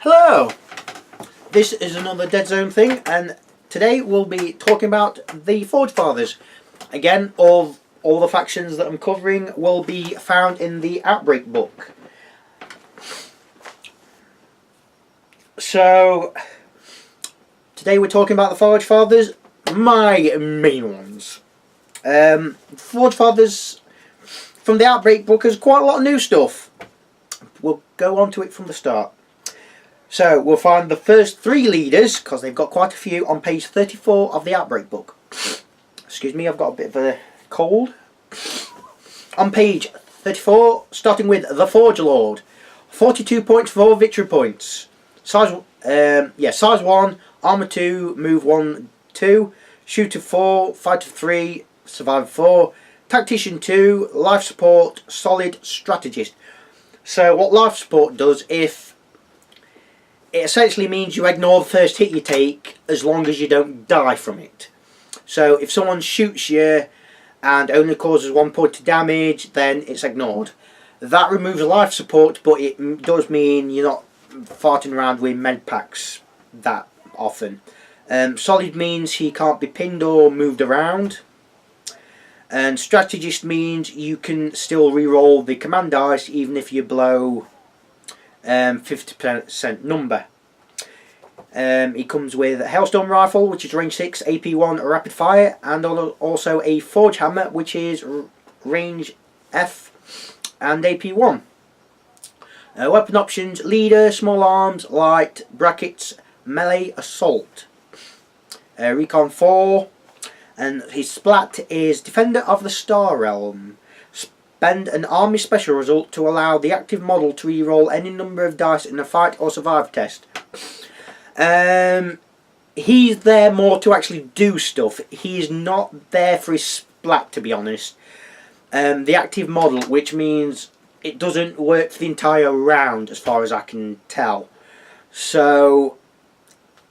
Hello! This is another Deadzone thing, and today we'll be talking about the Forge Fathers. Again, all the factions that I'm covering will be found in the Outbreak book. So, today we're talking about the Forge Fathers, my main ones. Forge Fathers from the Outbreak book has quite a lot of new stuff. We'll go on to it from the start. So we'll find the first three leaders, because they've got quite a few, on page 34 of the Outbreak book. Excuse me, I've got a bit of a cold. On page 34, starting with the Forge Lord. 42 points for victory points. Size 1, armor 2, move 1, 2, shooter 4, fighter 3, survivor 4, tactician 2, life support, solid strategist. So what life support does, it essentially means you ignore the first hit you take as long as you don't die from it. So if someone shoots you and only causes 1 point of damage, then it's ignored. That removes life support, but it does mean you're not farting around with med packs that often. Solid means he can't be pinned or moved around. And strategist means you can still re-roll the command dice even if you blow 50% number. He comes with a Hailstone Rifle, which is range 6, AP1 rapid fire, and also a Forge Hammer, which is range F and AP1. Weapon options: leader, small arms, light, brackets, melee, assault. Recon 4, and his splat is Defender of the Star Realm. Spend an army special result to allow the active model to re-roll any number of dice in a fight or survive test. He's there more to actually do stuff. He's not there for his splat, to be honest. The active model, which means it doesn't work for the entire round as far as I can tell. So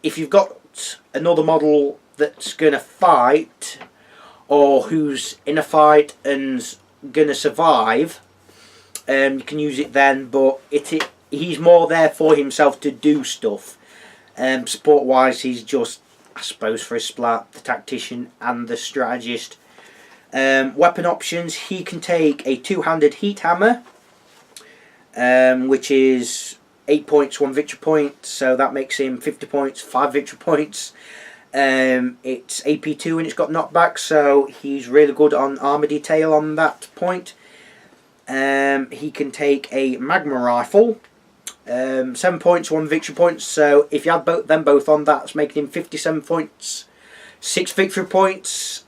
if you've got another model that's going to fight, or who's in a fight and gonna survive, you can use it then, but he's more there for himself to do stuff. Support wise, he's just, I suppose, for his splat, the tactician and the strategist. Weapon options: he can take a two-handed heat hammer, which is 8 points, 1 victory point, so that makes him 50 points, 5 victory points. It's AP2 and it's got knockback, so he's really good on armor detail on that point. He can take a magma rifle, 7 points, 1 victory point, so if you add them both on, that's making him 57 points, 6 victory points.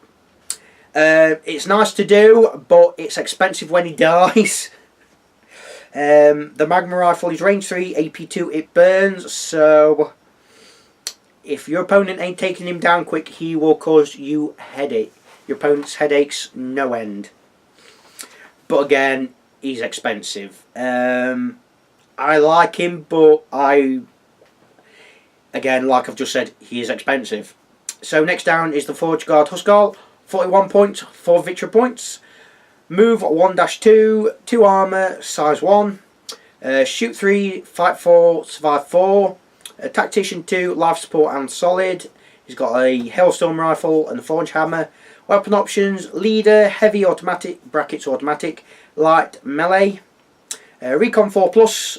It's nice to do, but it's expensive when he dies. The magma rifle is range 3, AP2, it burns, so if your opponent ain't taking him down quick, he will cause you headache. Your opponent's headaches no end. But again, he's expensive. I like him, but again, like I've just said, he is expensive. So next down is the Forge Guard Huskarl. 41 points, 4 victory points. Move 1-2, 2 armor, size 1. Shoot 3, fight 4, survive 4. Tactician 2, life support and solid. He's got a Hailstone Rifle and a Forge Hammer. Weapon options: leader, heavy automatic, brackets automatic, light, melee. Recon 4 plus.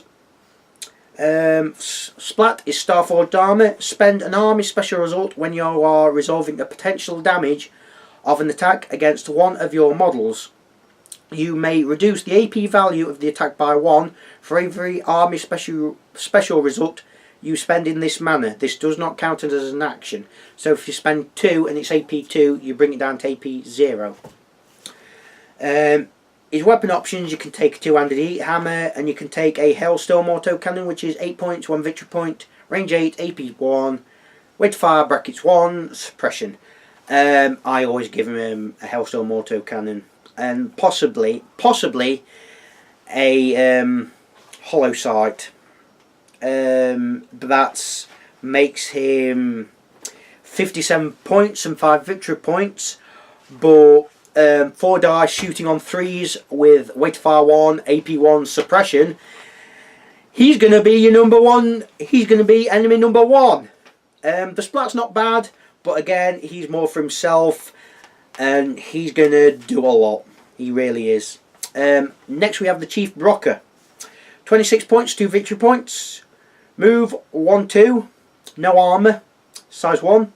Splat is Starforged Armor. Spend an army special result when you are resolving the potential damage of an attack against one of your models. You may reduce the AP value of the attack by 1 for every army special result you spend in this manner. This does not count as an action. So if you spend 2 and it's AP2, you bring it down to AP0. His weapon options: you can take a two-handed heat hammer, and you can take a Hailstone autocannon, which is 8 points, 1 victory point, range 8, AP1, weight fire, brackets 1, suppression. I always give him a Hailstone autocannon, and possibly a hollow sight. But that makes him 57 points and 5 victory points, but 4 dice shooting on 3s with weight fire 1, AP1 suppression he's going to be your number one. He's going to be enemy number one. The Splat's not bad, but again, he's more for himself, and he's going to do a lot. He really is. Next we have the Chief Brocker. 26 points, 2 victory points. Move 1-2. No armour. Size 1.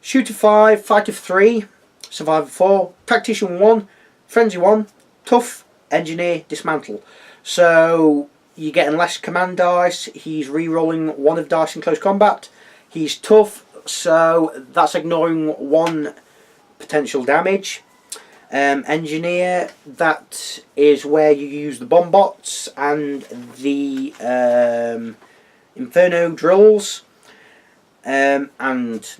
Shooter 5, Fighter 3. Survivor 4. Tactician 1. Frenzy 1. Tough. Engineer. Dismantle. So you're getting less command dice. He's re-rolling 1 of dice in close combat. He's tough, so that's ignoring 1 potential damage. Engineer, that is where you use the bomb bots and the Inferno drills. And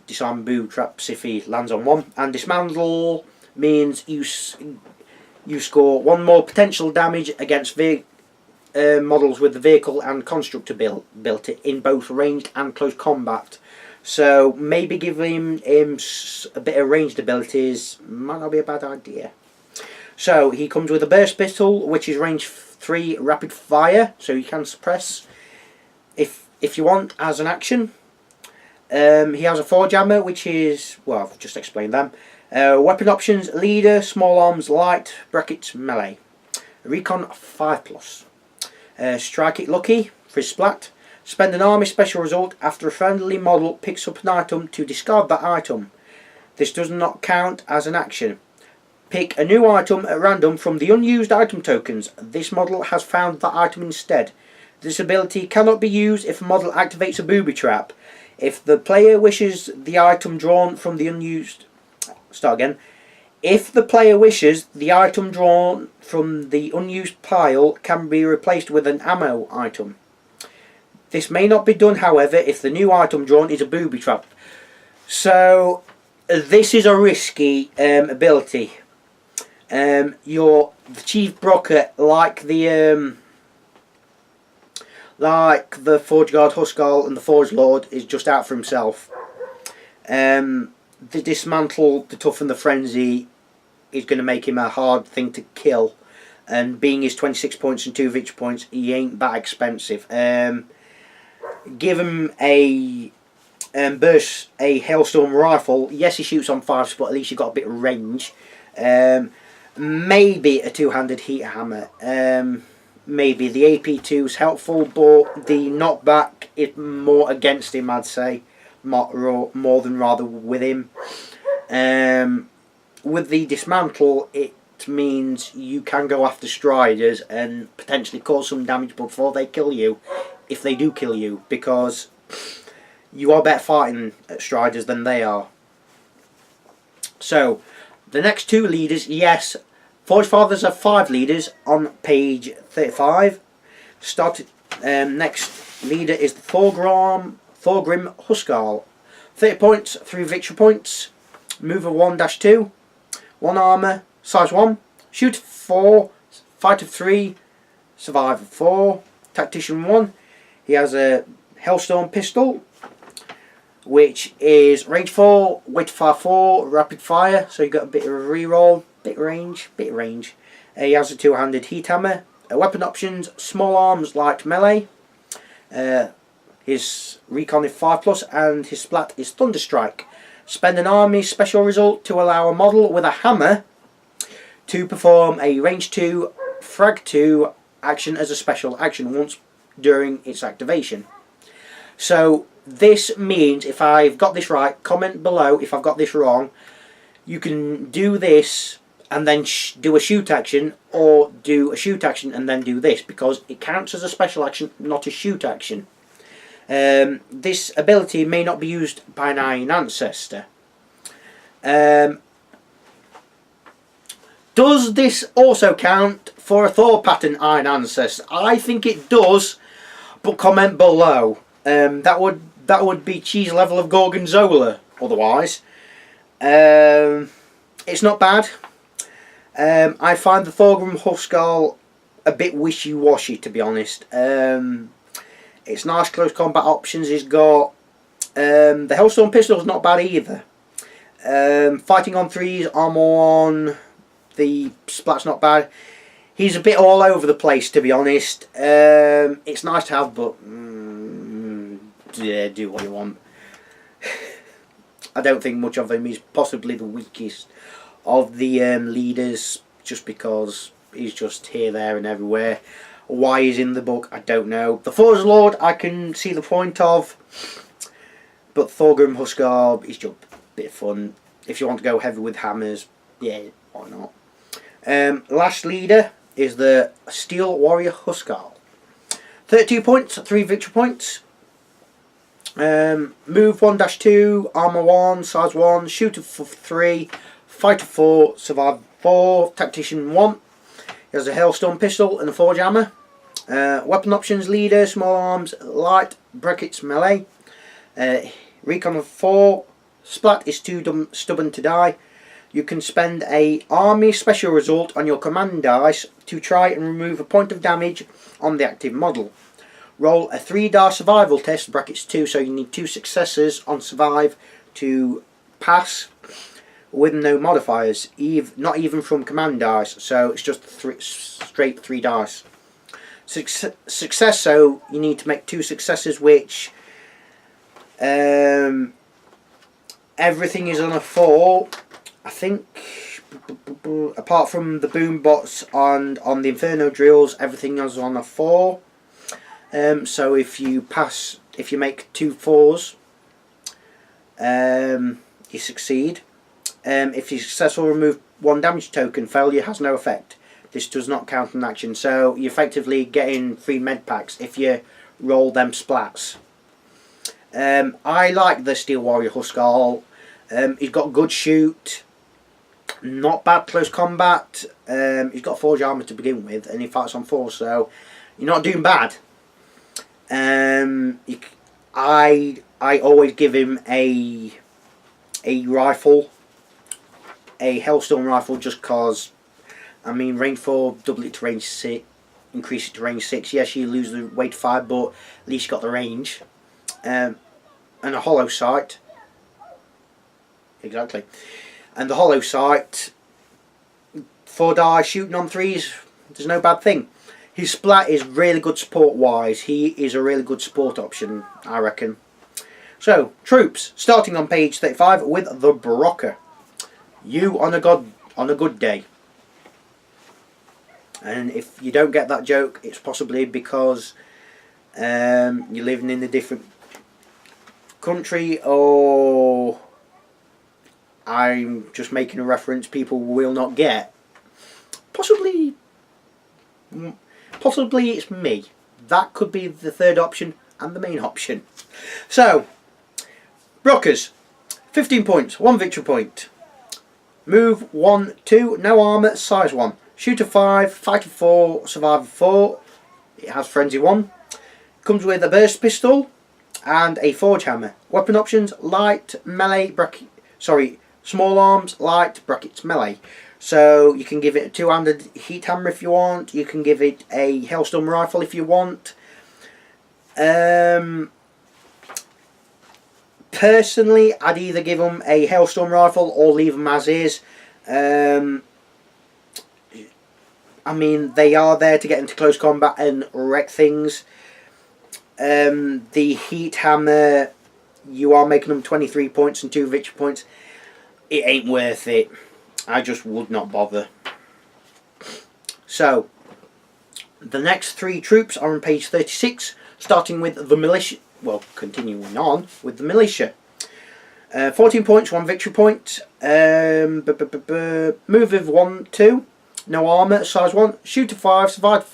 disarm boo traps if he lands on 1. And dismantle means you score 1 more potential damage against models with the vehicle and constructor built in both ranged and close combat. So maybe giving him a bit of ranged abilities might not be a bad idea. So he comes with a burst pistol, which is range 3 rapid fire, so you can suppress if you want as an action. He has a forge hammer, which is, well, I've just explained them. Weapon options: leader, small arms, light, brackets, melee. Recon 5+. Strike it lucky for his splat. Spend an army special result after a friendly model picks up an item to discard that item. This does not count as an action. Pick a new item at random from the unused item tokens. This model has found that item instead. This ability cannot be used if a model activates a booby trap. If the player wishes the item drawn from the unused... Start again. If the player wishes, the item drawn from the unused pile can be replaced with an ammo item. This may not be done, however, if the new item drawn is a booby trap. So, this is a risky ability. The Chief Brocker, like the Forge Guard Huskal and the Forge Lord, is just out for himself. The Dismantle, the Tough and the Frenzy is going to make him a hard thing to kill. And being his 26 points and 2 victory points, he ain't that expensive. Give him a Hailstorm rifle. Yes, he shoots on 5s, but at least you've got a bit of range. Maybe a 2-handed heat hammer. Maybe the AP2 is helpful, but the knockback is more against him, I'd say, more than rather with him. With the Dismantle, it means you can go after Striders and potentially cause some damage before they kill you, if they do kill you, because you are better fighting at Striders than they are. So, the next 2 leaders, yes, Forge Fathers have 5 leaders on page 35. Next leader is the Thorgrim Huskal. 30 points, 3 victory points. Mover 1-2. 1 armour, size 1. Shooter 4, Fighter 3, Survivor 4, Tactician 1. He has a Hellstorm pistol, which is range 4, weight 4, rapid fire, so you got a bit of a reroll, bit range. He has a 2-handed heat hammer. Weapon options: small arms, light melee. His recon is 5+, and his splat is Thunderstrike. Spend an army special result to allow a model with a hammer to perform a range 2, frag 2 action as a special action once during its activation. So this means, if I've got this right, comment below if I've got this wrong. You can do this and then do a shoot action, or do a shoot action and then do this, because it counts as a special action, not a shoot action. This ability may not be used by an Iron Ancestor. Does this also count for a Thor pattern Iron Ancestor? I think it does, but comment below. That would be cheese level of Gorgonzola otherwise. It's not bad. I find the Thorgrim Huskal a bit wishy-washy, to be honest. It's nice close combat options. He's got the Hellstorm pistol is not bad either. Fighting on 3s, armor on, the splat's not bad. He's a bit all over the place, to be honest. It's nice to have, but yeah, do what you want. I don't think much of him. He's possibly the weakest of the leaders, just because he's just here, there and everywhere. Why he's in the book, I don't know. The Forge Lord, I can see the point of, but Thorgrim Huskar is just a bit of fun. If you want to go heavy with hammers, yeah, why not? Last leader is the Steel Warrior Huskar. 32 points, 3 victory points. Move 1-2, armor 1, size 1, shooter 3, fighter 4, survive 4, tactician 1. He has a hailstone pistol and a forge hammer. Weapon options: leader, small arms, light, brackets, melee. Recon of 4. Splat is too stubborn to die. You can spend a army special result on your command dice to try and remove a point of damage on the active model. Roll a 3-die survival test, brackets 2, so you need 2 successes on survive to pass with no modifiers, not even from command dice, so it's just straight 3 dice. Success, so you need to make 2 successes, which everything is on a 4. I think, apart from the boom bots on the Inferno drills, everything is on a 4. So if you make 2 4s, you succeed. If you successfully remove 1 damage token, failure has no effect. This does not count an action, so you effectively getting 3 med packs if you roll them splats. I like the Steel Warrior Huskar. He's got good shoot, not bad close combat. He's got forge armor to begin with, and he fights on 4, so you're not doing bad. I always give him a rifle, a Hellstone rifle, just cause. I mean, range 4, double it to range 6, increase it to range 6. Yes, you lose the weight 5, but at least you got the range. And a hollow sight. Exactly. And the hollow sight, 4 die, shooting on 3s, there's no bad thing. His splat is really good support wise. He is a really good support option, I reckon. So, troops, starting on page 35 with the Brocker. You on a good day. And if you don't get that joke, it's possibly because you're living in a different country, or I'm just making a reference people will not get. Possibly it's me. That could be the third option and the main option. So, Brockers, 15 points, 1 victory point. Move 1-2, no armour, size 1. Shooter 5, fighter 4, survivor 4. It has frenzy 1. Comes with a burst pistol and a forge hammer. Weapon options: light, melee, small arms, light, brackets, melee. So you can give it a 2-handed heat hammer if you want. You can give it a Hailstone rifle if you want. Personally, I'd either give them a Hailstone rifle or leave them as is. I mean, they are there to get into close combat and wreck things. The heat hammer, you are making them 23 points and 2 victory points. It ain't worth it. I just would not bother. So, the next 3 troops are on page 36, starting with the militia. Well, continuing on with the militia. 14 points, 1 victory point. Move of 1-2. No armour, size 1. Shooter 5,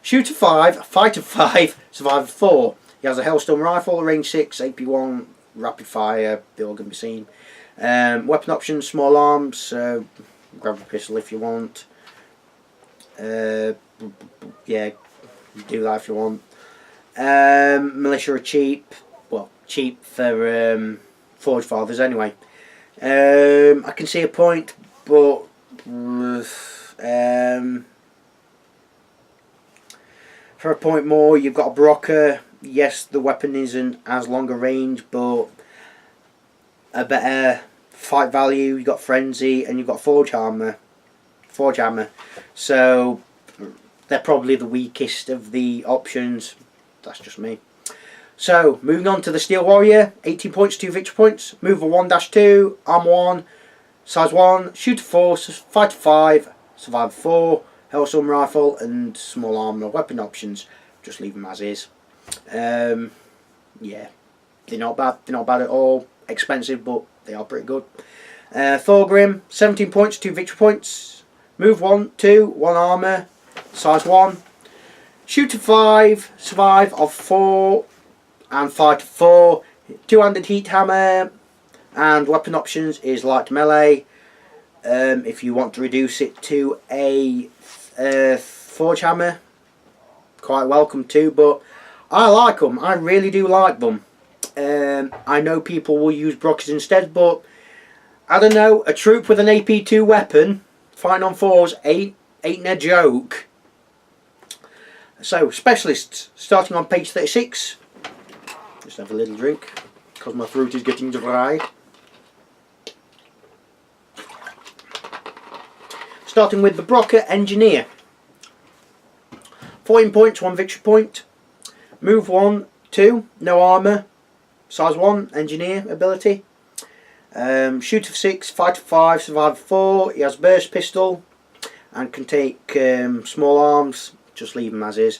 Shooter 5, Fighter 5, Survivor 4. He has a Hellstone rifle, range 6, AP1, rapid fire, they all can be seen. Weapon options: small arms, grab a pistol if you want. Yeah, do that if you want. Militia are cheap. Well, cheap for Forge Fathers anyway. I can see a point, but for a point more, you've got a Brocker. Yes, the weapon isn't as long a range, but a better fight value. You've got Frenzy and you've got Forge Hammer. So, they're probably the weakest of the options. That's just me. So, moving on to the Steel Warrior, 18 points, 2 victory points, Mover 1-2, Armor 1, Size 1, Shooter 4, Fighter 5, Survivor 4, Hellstorm Rifle, and Small Armor weapon options. Just leave them as is. Yeah, they're not bad. They're not bad at all. Expensive, but they are pretty good. Thorgrim, 17 points, 2 victory points, Move 1, 2, 1 Armor, Size 1, Shooter 5, Survive of 4, and Fighter 4, Two-handed Heat Hammer, and weapon options is light melee. If you want to reduce it to a Forge Hammer, quite welcome too, but I like them. I really do like them. I know people will use Brockers instead, but I don't know, a troop with an AP2 weapon fighting on 4s ain't a joke. So, specialists, starting on page 36. Just have a little drink because my throat is getting dry. Starting with the Brocker Engineer. 14 points, 1 victory point. Move 1, 2, no armour. Size 1, Engineer ability. Shooter 6, Fighter 5, Survivor 4. He has Burst Pistol and can take small arms. Just leave them as is.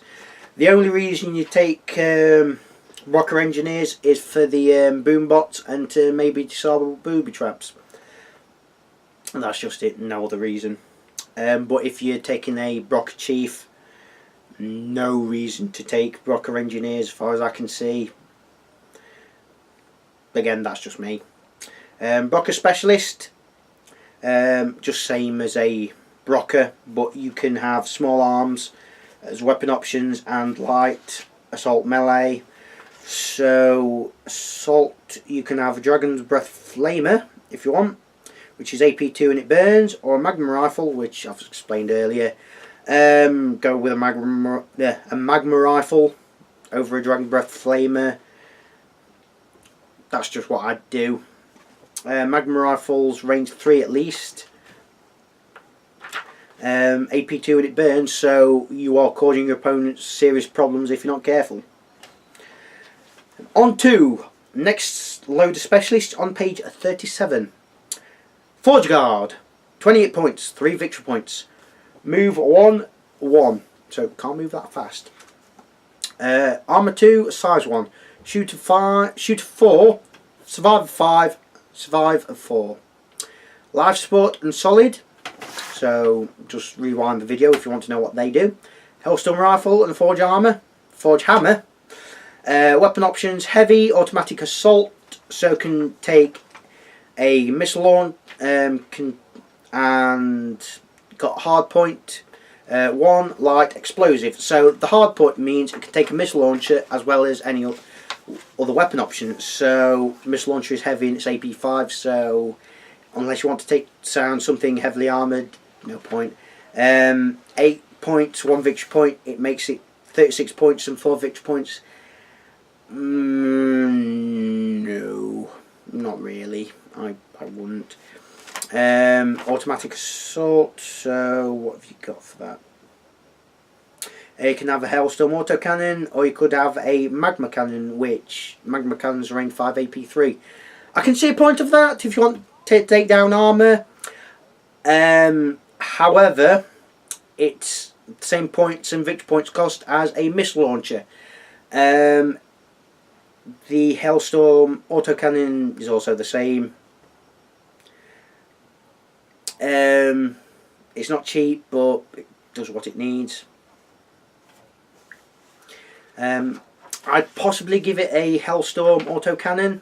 The only reason you take Brocker Engineers is for the boom bots and to maybe disable booby traps. And that's just it, no other reason. But if you're taking a Brocker Chief, no reason to take Brocker Engineers as far as I can see. Again, that's just me. Brocker Specialist, just same as a Brocker, but you can have small arms as weapon options and light assault melee. So assault, you can have a Dragon's Breath Flamer if you want, which is AP2 and it burns, or a Magma Rifle, which I've explained earlier. Go with a Magma Rifle over a Dragon Breath Flamer. That's just what I'd do. Magma Rifles range 3 at least. AP2 and it burns, so you are causing your opponents serious problems if you're not careful. On to next load of specialists on page 37. Forge Guard, 28 points, 3 victory points. Move 1, 1. So can't move that fast. Armor 2, size 1. Shooter 4, Survive 5, Survive 4. Life Support and Solid. So just rewind the video if you want to know what they do. Hellstorm Rifle and Forge Hammer. Weapon options: heavy, automatic assault, so can take a missile launch, and got hard point. 1 light explosive. So the hard point means it can take a missile launcher as well as any other weapon option. So missile launcher is heavy and it's AP5. So unless you want to take something heavily armoured, no point. 8 points, 1 victory point. It makes it 36 points and 4 victory points. No, not really. I wouldn't. Automatic assault. So what have you got for that? You can have a Hailstorm autocannon, or you could have a Magma cannon, which Magma cannon's range 5 AP3. I can see a point of that if you want to take down armour. However, it's the same points and victory points cost as a missile launcher. The Hailstorm autocannon is also the same. It's not cheap, but it does what it needs. I'd possibly give it a Hellstorm autocannon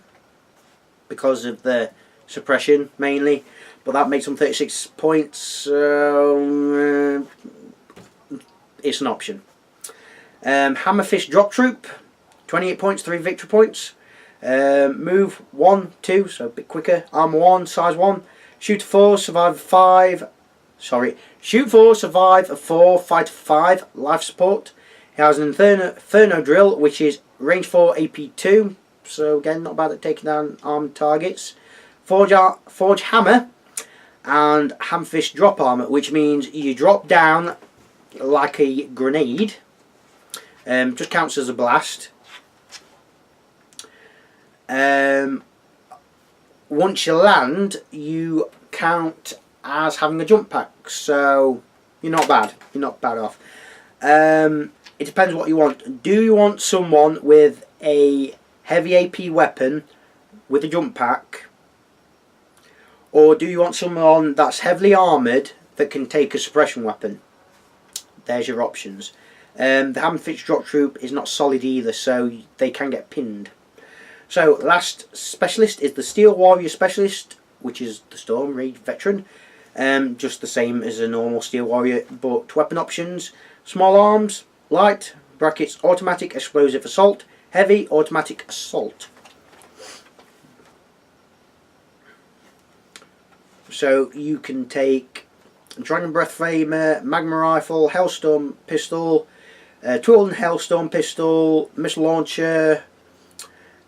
because of the suppression mainly, but that makes them 36 points, so it's an option. Hammerfish Drop Troop, 28 points, 3 victory points. Move 1, 2, so a bit quicker. Armor 1, size 1. Shoot 4, survive 5. Shoot 4, survive 4, fight 5. Life support. He has an Inferno Drill, which is range 4 AP2. So again, not bad at taking down armed targets. Forge Hammer and Hammerfish Drop Armor, which means you drop down like a grenade. Just counts as a blast. Once you land, you count as having a jump pack, so you're not bad. You're not bad off. It depends what you want. Do you want someone with a heavy AP weapon with a jump pack, or do you want someone that's heavily armoured that can take a suppression weapon? There's your options. The Hammer-Fitch Drop Troop is not solid either, so they can get pinned. So last specialist is the Steel Warrior Specialist, which is the Storm Raid Veteran. Just the same as a normal Steel Warrior, but weapon options: small arms, light, brackets, automatic explosive assault, heavy, automatic assault. So you can take Dragon Breath Flamer, Magma Rifle, Hellstorm Pistol, Twin Hellstorm Pistol, Missile Launcher,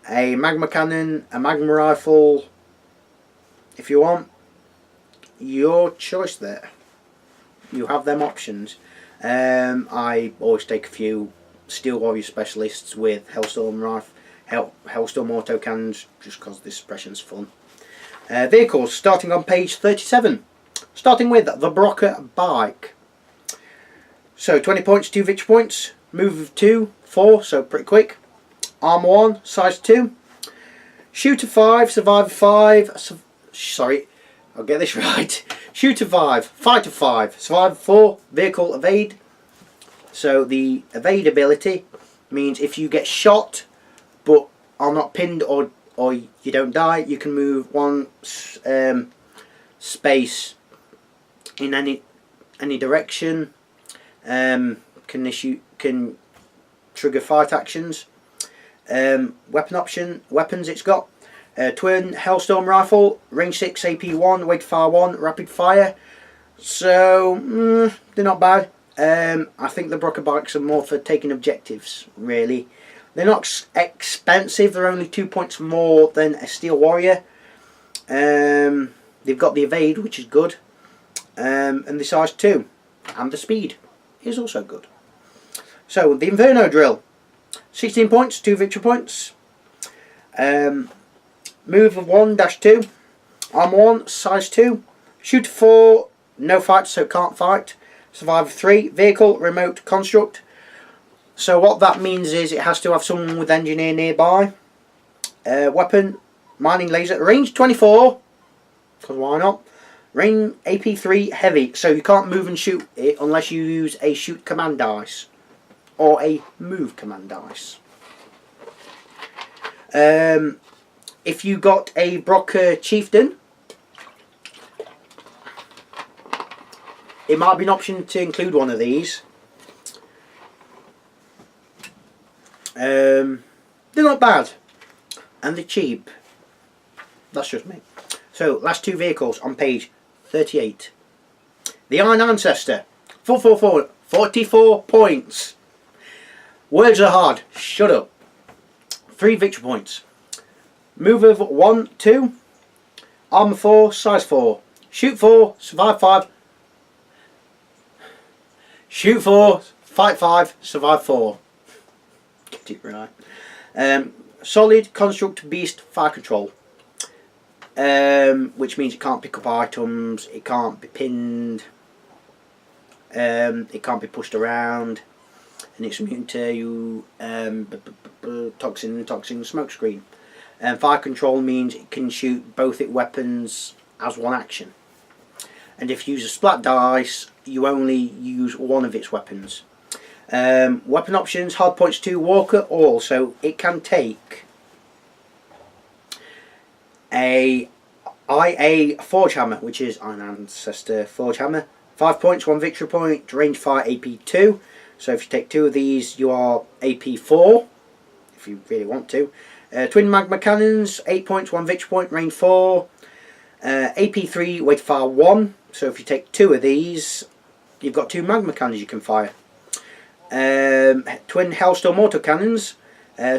a Magma Cannon, a Magma Rifle, if you want. Your choice there. You have them options. I always take a few Steel Warrior Specialists with Hellstorm Rifle, Hellstorm Autocannons, just because this suppression's fun. Vehicles, starting on page 37. Starting with the Brocker Bike. So 20 points, 2 victory points. Move of 2, 4, so pretty quick. Armour 1, size 2. Shooter 5, Survivor 5. Sorry, I'll get this right. Shooter 5, Fighter 5, Survivor 4, Vehicle Evade. So the evade ability means if you get shot but are not pinned or you don't die, you can move one space in any direction. Can trigger fight actions. Weapons it's got twin Hellstorm Rifle, range 6, AP 1, weight fire 1, rapid fire. So they're not bad. I think the Brocker Bikes are more for taking objectives, really. They're not expensive, they're only 2 points more than a Steel Warrior. They've got the evade, which is good, and the size 2, and the speed is also good. So the Inferno Drill, 16 points, 2 victory points. Move of 1-2, armor 1, size 2, shooter 4, no fight, so can't fight. Survivor 3, vehicle, remote construct. So what that means is it has to have someone with engineer nearby. Weapon, mining laser, range 24, because why not? Range AP 3, heavy, so you can't move and shoot it unless you use a shoot command dice or a move command dice. If you got a Brocker Chieftain, it might be an option to include one of these. They're not bad, and they're cheap. That's just me. So, last 2 vehicles on page 38. The Iron Ancestor, 44 points. Words are hard. Shut up. 3 victory points. Move of 1, 2. Armour 4, size 4. Shoot 4, survive 5. Shoot 4, fight 5, survive 4. Get it right. Solid Construct Beast Fire Control. Which means it can't pick up items, it can't be pinned, it can't be pushed around, and it's immune to toxin smokescreen. Fire control means it can shoot both its weapons as one action, and if you use a splat dice you only use one of its weapons. Weapon options, hard points 2, walker, all, so it can take a IA Forge Hammer, which is Iron Ancestor Forge Hammer. 5 points, 1 victory point, range fire AP 2. So if you take 2 of these, you are AP 4, if you really want to. Twin Magma Cannons, 8 points, 1 victory point, range 4. AP 3, weight fire 1. So if you take 2 of these, you've got 2 Magma Cannons you can fire. Twin Hellstorm Autocannons,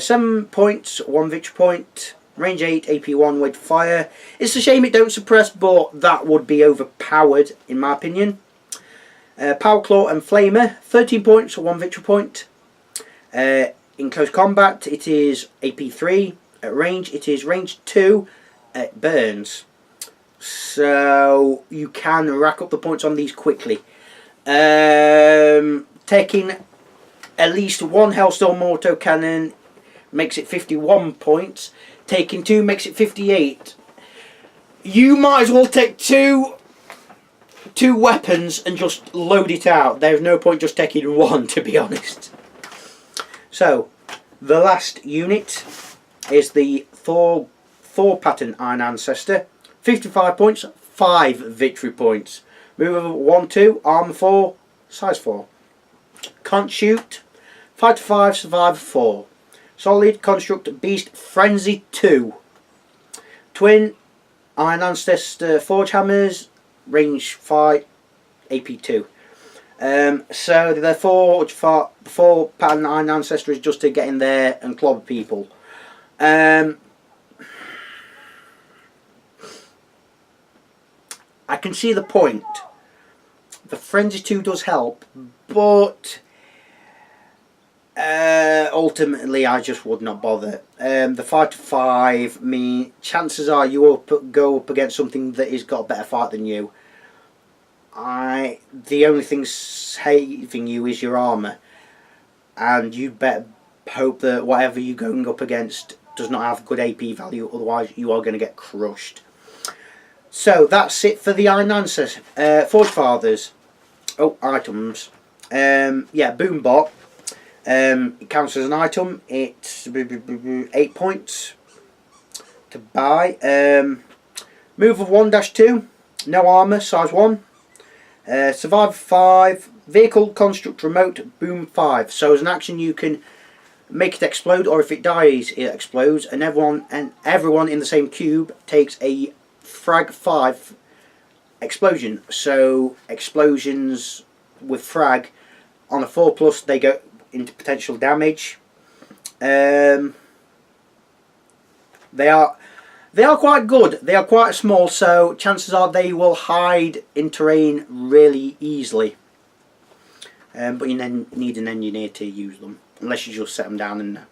7 points, 1 victory point. Range 8, AP 1, weight fire. It's a shame it don't suppress, but that would be overpowered in my opinion. Power Claw and Flamer, 13 points, 1 victory point. In close combat, it is AP 3. At range, it is range 2. It burns. So you can rack up the points on these quickly. Taking at least 1 Hellstorm Auto Cannon makes it 51 points. Taking 2 makes it 58. You might as well take two weapons and just load it out. There's no point just taking 1, to be honest. So, the last unit is the Thor pattern Iron Ancestor. 55 points, 5 victory points. Move of 1, 2, armor 4, size 4. Can't shoot, 5 to 5, survive 4. Solid construct beast frenzy 2. Twin Iron Ancestor forge hammers, range 5, AP 2. So the 4 pattern Iron Ancestor is just to get in there and clobber people. I can see the point. The Frenzy 2 does help, but ultimately I just would not bother. The 5 to 5 mean chances are you will go up against something that has got a better fight than you. The only thing saving you is your armour, and you better hope that whatever you're going up against does not have good AP value, otherwise you are going to get crushed. So that's it for the Iron Ancestor. Forge Fathers. Oh, items. Yeah, Boombot. It counts as an item. It's 8 points to buy. Move of 1-2. No armour, size 1. Survive 5. Vehicle construct remote boom 5. So as an action you can make it explode, or if it dies it explodes, and everyone in the same cube takes a frag 5 explosion. So explosions with frag on a 4+, they go into potential damage. They are quite good. They are quite small, so chances are they will hide in terrain really easily. But you then need an engineer to use them, unless you just set them down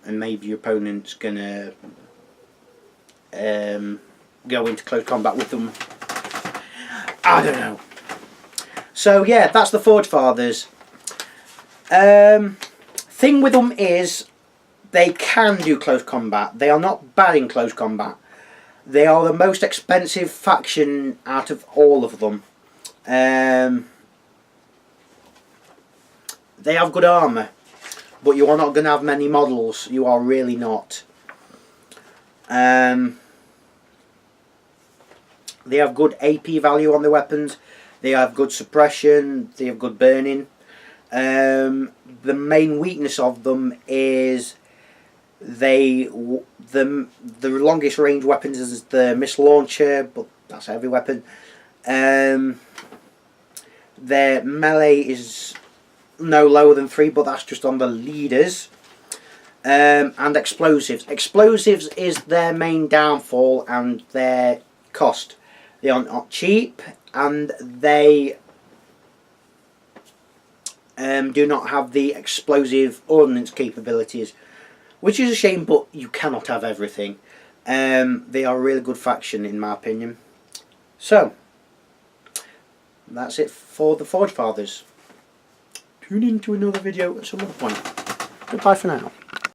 and maybe your opponent's gonna go into close combat with them. I don't know. So yeah, that's the Forge Fathers. Thing with them is they can do close combat. They are not bad in close combat. They are the most expensive faction out of all of them. They have good armour, but you are not going to have many models. You are really not. They have good AP value on their weapons. They have good suppression. They have good burning. The main weakness of them is the longest range weapons is the missile launcher, but that's every weapon. Their melee is no lower than 3, but that's just on the leaders. And explosives. Explosives is their main downfall and their cost. They are not cheap, and they do not have the explosive ordnance capabilities, which is a shame, but you cannot have everything. They are a really good faction in my opinion. So that's it for the Forge Fathers. Tune in to another video at some other point. Goodbye for now.